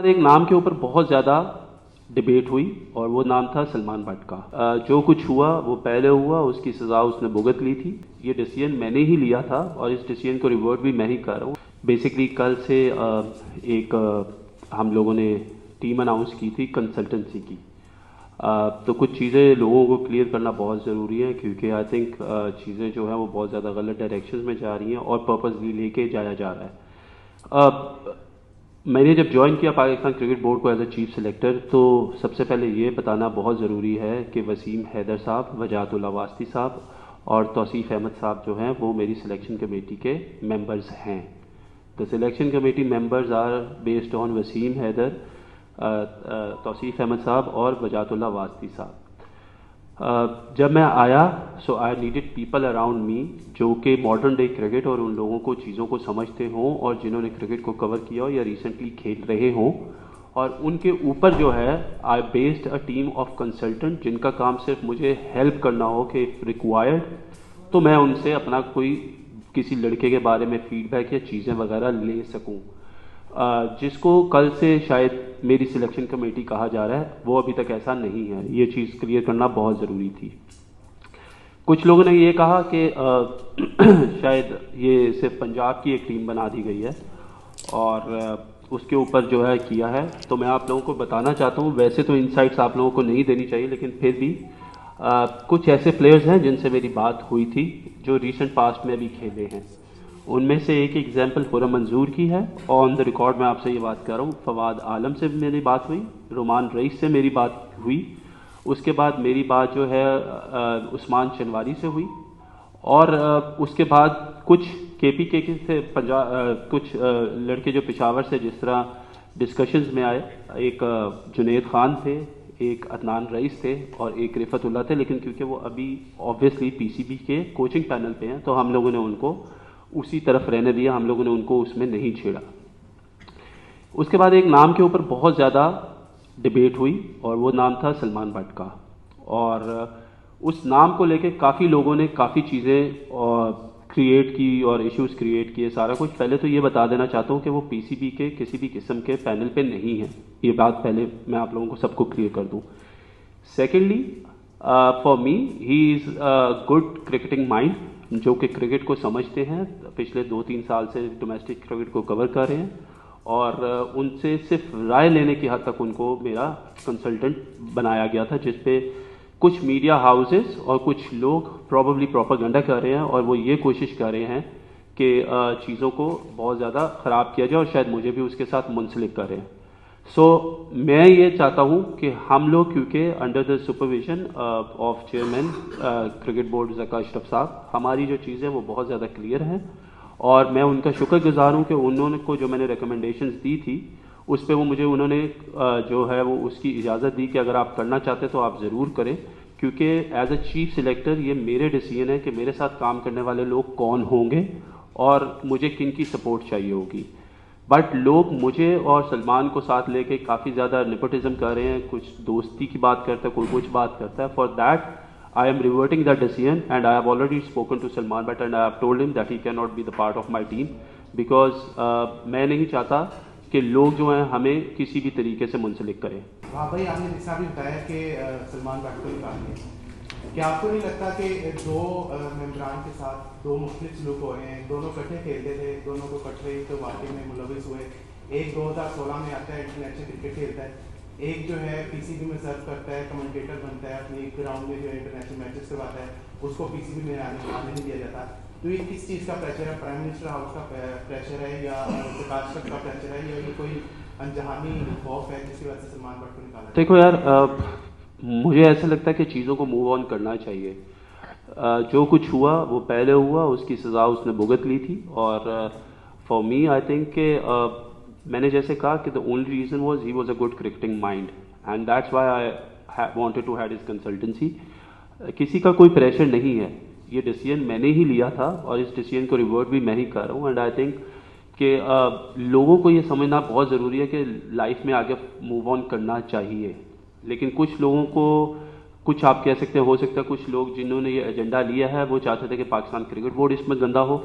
और एक नाम के ऊपर बहुत ज़्यादा डिबेट हुई और वो नाम था सलमान बट का। जो कुछ हुआ वो पहले हुआ, उसकी सज़ा उसने भुगत ली थी। ये डिसीजन मैंने ही लिया था और इस डिसीजन को रिवर्ट भी मैं ही कर रहा हूँ। बेसिकली कल से हम लोगों ने टीम अनाउंस की थी कंसल्टेंसी की। तो कुछ चीज़ें लोगों को क्लियर करना बहुत ज़रूरी है, क्योंकि आई थिंक चीज़ें जो है वो बहुत ज़्यादा गलत डायरेक्शन में जा रही हैं और पर्पसली लेके जाया जा रहा है। मैंने जब ज्वाइन किया पाकिस्तान क्रिकेट बोर्ड को एज अ चीफ सेलेक्टर, तो सबसे पहले ये बताना बहुत ज़रूरी है कि वसीम हैदर साहब, वजाहतुल्ला वास्ती साहब और तौसीफ़ अहमद साहब जो हैं वो मेरी सिलेक्शन कमेटी के मेंबर्स हैं। The selection committee members are based on Wasim Haider, Tauseef Ahmed sahab और वजाहतुल्ला वास्ती साहब। जब मैं आया so I needed people around me जो कि मॉडर्न डे क्रिकेट और उन लोगों को चीज़ों को समझते हों और जिन्होंने क्रिकेट को कवर किया हो या रिसेंटली खेल रहे हों, और उनके ऊपर जो है आई based a team of consultant जिनका काम सिर्फ मुझे हेल्प करना हो कि इफ़ रिक्वायर्ड तो मैं उनसे अपना कोई किसी लड़के के बारे में फीडबैक या चीज़ें वगैरह ले सकूं। जिसको कल से शायद मेरी सिलेक्शन कमेटी कहा जा रहा है वो अभी तक ऐसा नहीं है। ये चीज़ क्लियर करना बहुत ज़रूरी थी। कुछ लोगों ने ये कहा कि शायद ये सिर्फ पंजाब की एक टीम बना दी गई है और उसके ऊपर जो है किया है। तो मैं आप लोगों को बताना चाहता हूँ, वैसे तो इनसाइट्स आप लोगों को नहीं देनी चाहिए, लेकिन फिर भी कुछ ऐसे प्लेयर्स हैं जिनसे मेरी बात हुई थी जो रिसेंट पास्ट में भी खेले हैं। उनमें से एक एग्जाम्पल खुर्रम मंजूर की है, ऑन द रिकॉर्ड मैं आपसे ये बात कर रहा हूँ। फवाद आलम से मेरी बात हुई, रोमान रईस से मेरी बात हुई, उसके बाद मेरी बात जो है उस्मान चनवारी से हुई, और उसके बाद कुछ KPK से कुछ लड़के जो पेशावर से जिस तरह डिस्कशंस में आए, एक जुनेद खान थे, एक अदनान रईस थे और एक रिफतुल्ला थे, लेकिन क्योंकि वो अभी ऑब्वियसली PCB के कोचिंग पैनल पे हैं तो हम लोगों ने उनको उसी तरफ रहने दिया, हम लोगों ने उनको उसमें नहीं छेड़ा। उसके बाद एक नाम के ऊपर बहुत ज़्यादा डिबेट हुई और वो नाम था सलमान बट का। और उस नाम को लेके काफ़ी लोगों ने काफ़ी चीज़ें क्रिएट की और इश्यूज क्रिएट किए, सारा कुछ। पहले तो ये बता देना चाहता हूँ कि वो PCB के किसी भी किस्म के पैनल पे नहीं है, ये बात पहले मैं आप लोगों को सबको क्लियर कर दूँ। Secondly, for me he is a good cricketing mind जो कि क्रिकेट को समझते हैं, पिछले 2-3 साल से डोमेस्टिक क्रिकेट को कवर कर रहे हैं और उनसे सिर्फ राय लेने की हद तक उनको मेरा कंसल्टेंट बनाया गया था, जिस पे कुछ मीडिया हाउसेस और कुछ लोग प्रॉबली प्रोपेगेंडा कर रहे हैं और वो ये कोशिश कर रहे हैं कि चीज़ों को बहुत ज़्यादा ख़राब किया जाए और शायद मुझे भी उसके साथ मुंसलिक कर रहे हैं। मैं ये चाहता हूँ कि हम लोग, क्योंकि under the supervision of chairman cricket board Zaka Ashraf साहब, हमारी जो चीज़ें वो बहुत ज़्यादा क्लियर हैं और मैं उनका शुक्रगुजार हूँ कि उन्होंने को जो मैंने रिकमेंडेशंस दी थी उस पर वो मुझे उन्होंने जो है वो उसकी इजाज़त दी कि अगर आप करना चाहते तो आप ज़रूर करें, क्योंकि एज अ चीफ सिलेक्टर ये मेरे डिसीजन है कि मेरे साथ काम करने वाले लोग कौन होंगे और मुझे किन की सपोर्ट चाहिए होगी। बट लोग मुझे और सलमान को साथ लेके काफ़ी ज़्यादा नेपोटिज्म कर रहे हैं, कुछ दोस्ती की बात करता है, कोई कुछ बात करता है। For that I am reverting that decision and I have already spoken to Salman but and I have told him that he can not be the part of my team, because मैं नहीं चाहता कि लोग जो हैं हमें किसी भी तरीके से मुंसलिक करें। हाँ भाई, आपने जैसा भी बताया कि सलमान बट को निकाल दिया, क्या आपको नहीं लगता कि दो मेम्बरान के साथ दो मुख्तलिफ सलूक हो रहे हैं? दोनों इकट्ठे खेलते थे, दोनों को इकट्ठे तो वाकई में मुलविस हुए। एक 2016 में आता है, इंटरनेशनल क्रिकेट खेलता है, एक जो है PCB में सर्व करता है, कमेंटेटर बनता है, अपनी ग्राउंड में जो है इंटरनेशनल मैचेस करवाता है, उसको PCB में आने नहीं दिया जाता। तो ये किस चीज़ का प्रेशर है? प्राइम मिनिस्टर हाउस का प्रेशर है या प्रकाश का प्रेशर है, या ये कोई अनजहानी खौफ है जिसकी वजह से सलमान बट को निकाला? देखो यार, मुझे ऐसा लगता है कि चीज़ों को मूव ऑन करना चाहिए। जो कुछ हुआ वो पहले हुआ, उसकी सज़ा उसने भुगत ली थी। और फॉर मी आई थिंक कि मैंने जैसे कहा कि the only reason was he was a good cricketing mind and that's why I wanted to had his consultancy. किसी का कोई प्रेशर नहीं है, ये डिसीजन मैंने ही लिया था और इस डिसीजन को रिवर्ट भी मैं ही कर रहा हूँ। एंड आई थिंक कि लोगों को ये समझना बहुत ज़रूरी है कि लाइफ में आगे मूव ऑन करना चाहिए। लेकिन कुछ लोगों को, कुछ आप कह सकते हैं, हो सकता है कुछ लोग जिन्होंने ये एजेंडा लिया है वो चाहते थे कि पाकिस्तान क्रिकेट बोर्ड इसमें गंदा हो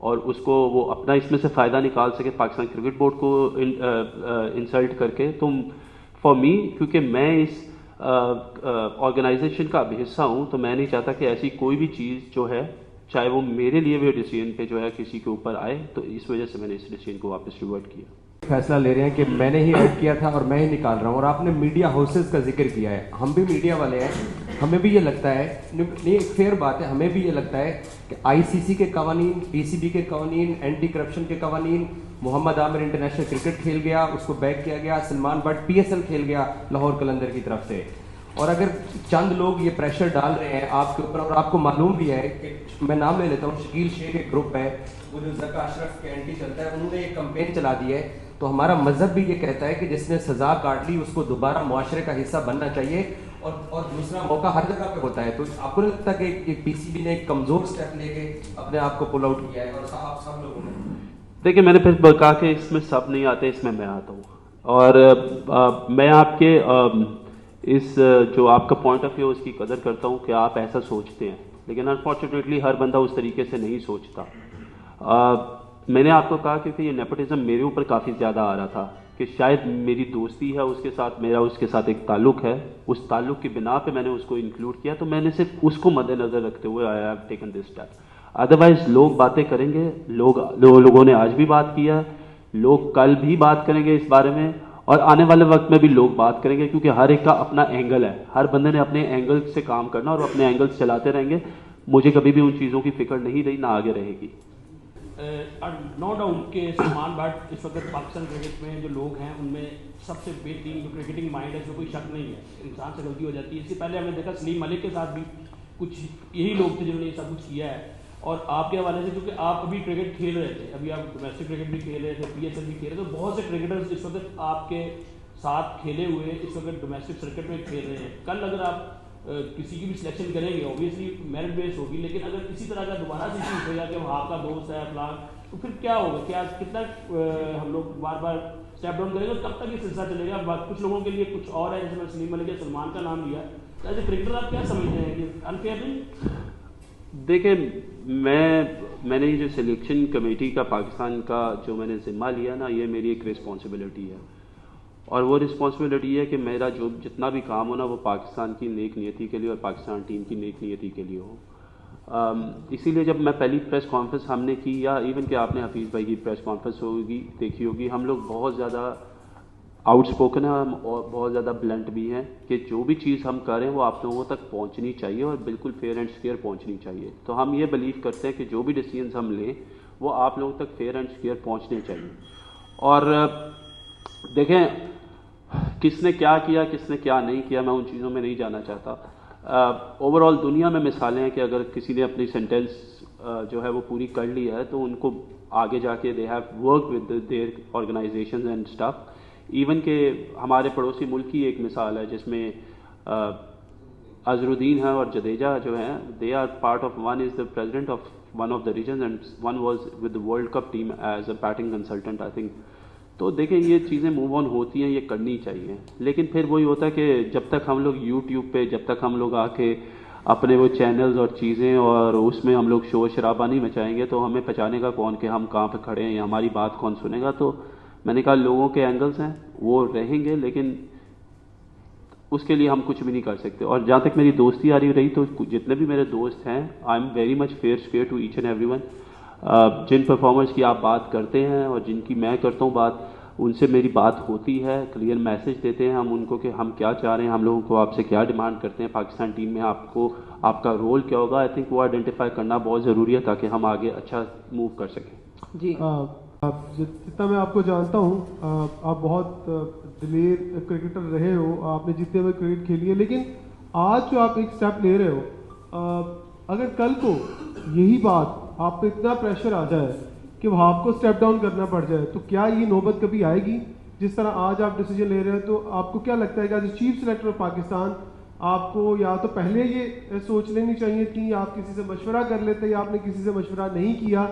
और उसको वो अपना इसमें से फ़ायदा निकाल सके पाकिस्तान क्रिकेट बोर्ड को इंसल्ट करके, तो फॉर मी, क्योंकि मैं इस ऑर्गेनाइजेशन का अब हिस्सा हूँ, तो मैं नहीं चाहता कि ऐसी कोई भी चीज़ जो है, चाहे वो मेरे लिए भी डिसीजन पे जो है किसी के ऊपर आए, तो इस वजह से मैंने इस डिसीजन को वापस रिवर्ट किया। फैसला ले रहे हैं कि मैंने ही ऐड किया था और मैं ही निकाल रहा हूं। और आपने मीडिया हाउसेस का जिक्र किया है, हम भी मीडिया वाले हैं, हमें भी ये लगता है, नहीं एक फेयर बात है, हमें भी ये लगता है कि आईसीसी के कवानीन, पीसीबी के कवानीन, एंटी करप्शन के कवानीन, मोहम्मद आमिर इंटरनेशनल क्रिकेट खेल गया, उसको बैक किया गया, सलमान बट पीएसएल खेल गया लाहौर कलंदर की तरफ से, और अगर चंद लोग ये प्रेशर डाल रहे हैं आपके ऊपर, और आपको मालूम भी है कि मैं नाम ले लेता हूँ, शकील शेख एक ग्रुप है वो जो ज़का अशरफ के एंटी चलता है, उन्होंने एक कैंपेन चला दी है। तो हमारा मजहब भी ये कहता है कि जिसने सजा काट ली उसको दोबारा मुआशरे का हिस्सा बनना चाहिए, और दूसरा मौका हर जगह पे होता है। तो आपको नहीं लगता कि पीसीबी ने एक कमजोर स्टेप लेके अपने आप को पुल आउट किया है, और आप सब लोगों ने? देखिए, मैंने फिर कहा कि इसमें सब नहीं आते, इसमें मैं आता हूँ, और मैं आपके इस जो आपका पॉइंट ऑफ व्यू उसकी कदर करता हूँ कि आप ऐसा सोचते हैं, लेकिन अनफॉर्चुनेटली हर बंदा उस तरीके से नहीं सोचता। मैंने आपको कहा क्योंकि ये नेपोटिज्म मेरे ऊपर काफ़ी ज़्यादा आ रहा था कि शायद मेरी दोस्ती है उसके साथ, मेरा उसके साथ एक ताल्लुक़ है, उस ताल्लुक़ की बिना पे मैंने उसको इंक्लूड किया, तो मैंने सिर्फ उसको मद्देनज़र रखते हुए आई have taken this step. Otherwise लोग बातें करेंगे, लोगों ने आज भी बात किया, लोग कल भी बात करेंगे इस बारे में, और आने वाले वक्त में भी लोग बात करेंगे, क्योंकि हर एक का अपना एंगल है, हर बंदे ने अपने एंगल से काम करना और अपने एंगल चलाते रहेंगे। मुझे कभी भी उन चीज़ों की फिक्र नहीं रही, ना आगे रहेगी। नो डाउट के सलमान बट इस वक्त पाकिस्तान क्रिकेट में जो लोग हैं उनमें सबसे बेहतरीन जो क्रिकेटिंग माइंड है, इसमें कोई शक नहीं है, इंसान से गलती हो जाती है। इससे पहले हमने देखा सलीम मलिक के साथ भी कुछ यही लोग थे जिन्होंने ये सब कुछ किया है। और आपके हवाले से, क्योंकि आप अभी क्रिकेट खेल रहे थे, अभी आप डोमेस्टिक क्रिकेट भी खेल रहे थे, पीएसएल भी खेल रहे थे, तो बहुत से क्रिकेटर्स इस वक्त आपके साथ खेले हुए इस वक्त डोमेस्टिक सर्किट में खेल रहे हैं। कल अगर आप किसी की भी सिलेक्शन करेंगे, ऑब्वियसली मेरिट बेस्ड होगी, लेकिन अगर किसी तरह का दोबारा से इशू हो जाए कि वो आपका दोस्त है फलान, तो फिर क्या होगा? क्या कितना हम लोग बार बार स्टेप डाउन करेंगे, कब तक ये सिलसिला चलेगा? कुछ लोगों के लिए कुछ और है, जैसे मैं सलीम मलिक या सलमान का नाम लिया, तो एज ए क्रिकेटर आप क्या समझते हैं कि अनफेयर नहीं? देखिए, मैंने ये जो सिलेक्शन कमेटी का पाकिस्तान का जो मैंने जिम्मा लिया ना, ये मेरी एक रिस्पॉन्सिबिलिटी है, और वो रिस्पॉन्सिबिलिटी है कि मेरा जो जितना भी काम हो ना, वो पाकिस्तान की नेक नियति के लिए और पाकिस्तान टीम की नेक नियति के लिए हो। इसीलिए जब मैं पहली प्रेस कॉन्फ्रेंस हमने की, या इवन कि आपने हफीज़ भाई की प्रेस कॉन्फ्रेंस होगी देखी होगी, हम लोग बहुत ज़्यादा आउटस्पोकन है, हम और बहुत ज़्यादा ब्लंट भी हैं कि जो भी चीज़ हम करें वो आप लोगों तक पहुंचनी चाहिए और बिल्कुल फेयर एंड स्क्वेयर पहुंचनी चाहिए। तो हम ये बिलीव करते हैं कि जो भी डिसीजंस हम लें वो आप लोगों तक फेयर एंड स्क्वेयर पहुंचने चाहिए। और देखें, किसने क्या किया, किसने क्या नहीं किया, मैं उन चीज़ों में नहीं जाना चाहता। ओवरऑल दुनिया में मिसालें हैं कि अगर किसी ने अपनी सेंटेंस जो है वो पूरी कर ली है, तो उनको आगे जाके they have work with their organisations and stuff. Even के हमारे पड़ोसी मुल्क की एक मिसाल है जिसमें अजरुद्दीन है और जडेजा जो हैं, they are part of, one is the president of one of the region and one was with the world cup team as a batting consultant, I think. तो देखें, ये चीज़ें मूव ऑन होती हैं, ये करनी चाहिए, लेकिन फिर वही होता है कि जब तक हम लोग यूट्यूब पे, जब तक हम लोग आके अपने वो चैनल्स और चीज़ें और उसमें हम लोग शोर शराबा नहीं मचाएंगे, तो हमें पहचाने का कौन कि हम कहाँ पे खड़े हैं या हमारी बात कौन सुनेगा। तो मैंने कहा लोगों के एंगल्स हैं वो रहेंगे, लेकिन उसके लिए हम कुछ भी नहीं कर सकते। और जहाँ तक मेरी दोस्ती आ रही तो जितने भी मेरे दोस्त हैं, I am very much fair square to each and everyone. जिन परफॉर्मर्स की आप बात करते हैं और जिनकी मैं करता हूँ बात, उनसे मेरी बात होती है, क्लियर मैसेज देते हैं हम उनको कि हम क्या चाह रहे हैं, हम लोगों को आपसे क्या डिमांड करते हैं, पाकिस्तान टीम में आपको आपका रोल क्या होगा। आई थिंक वो आइडेंटिफाई करना बहुत ज़रूरी है ताकि हम आगे अच्छा मूव कर सकें। जी, जितना मैं आपको जानता हूँ, आप बहुत दिलेर क्रिकेटर रहे हो, आपने जीते हुए क्रिकेट खेली है, लेकिन आज जो आप एक स्टेप ले रहे हो, अगर कल को यही बात आप पे इतना प्रेशर आ जाए कि वो आपको स्टेप डाउन करना पड़ जाए, तो क्या ये नौबत कभी आएगी? जिस तरह आज आप डिसीजन ले रहे हो, तो आपको क्या लगता है कि as chief selector of Pakistan आपको या तो पहले ये सोच लेनी चाहिए थी, आप किसी से मशवरा कर लेते, या आपने किसी से मशवरा नहीं किया?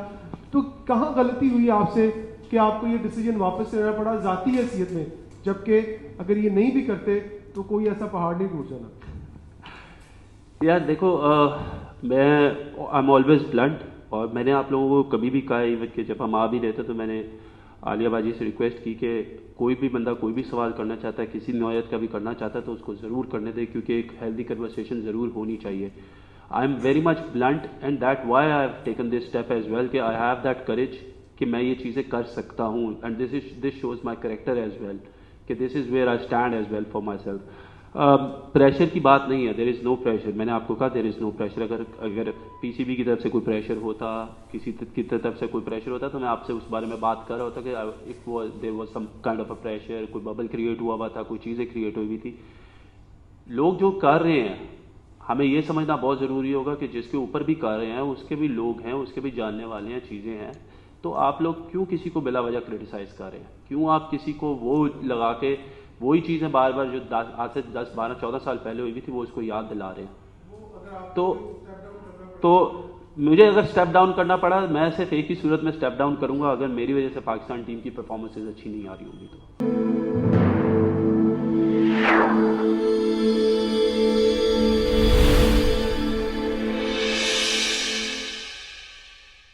तो कहाँ गलती हुई आपसे कि आपको ये डिसीजन वापस लेना पड़ा ज़ाती हैसियत में, जबकि अगर ये नहीं भी करते तो कोई ऐसा पहाड़ नहीं टूट जाना? यार देखो, मैं आई एम ऑलवेज ब्लंट और मैंने आप लोगों को कभी भी कहा इवन कि जब हम आ भी रहे थे तो मैंने आलिया बाजी से रिक्वेस्ट की कि कोई भी बंदा कोई भी सवाल करना चाहता है, किसी नौयत का भी करना चाहता है तो उसको ज़रूर करने दे, क्योंकि एक हेल्दी कन्वर्सेशन ज़रूर होनी चाहिए. I am very much blunt and that why I have taken this step as well कि आई हैव दैट करेज कि मैं ये चीज़ें कर सकता हूँ. And this shows my character as well कि this is where I stand as well for myself. Pressure की बात नहीं है, देर इज़ नो प्रेशर. मैंने आपको कहा देर इज़ नो प्रेशर. अगर पीसीबी की तरफ से कोई प्रेशर होता, किसी की तरफ से कोई प्रेशर होता तो मैं आपसे उस बारे में बात कर रहा होता कि if there was some kind of a pressure, कोई बबल क्रिएट हुआ था, कोई चीज़ें क्रिएट हुई थी. लोग जो कर रहे हैं हमें ये समझना बहुत ज़रूरी होगा कि जिसके ऊपर भी कर रहे हैं उसके भी लोग हैं, उसके भी जानने वाले हैं, चीज़ें हैं. तो आप लोग क्यों किसी को बिला वजह क्रिटिसाइज़ कर रहे हैं? क्यों आप किसी को वो लगा के वही चीज़ें बार बार जो आज से 10, 12, 14 साल पहले हुई थी वो उसको याद दिला रहे हैं? तो मुझे अगर स्टेप डाउन करना पड़ा मैं सिर्फ एक ही सूरत में स्टेप डाउन करूंगा, अगर मेरी वजह से पाकिस्तान टीम की परफॉर्मेंसेज अच्छी नहीं आ रही होंगी तो.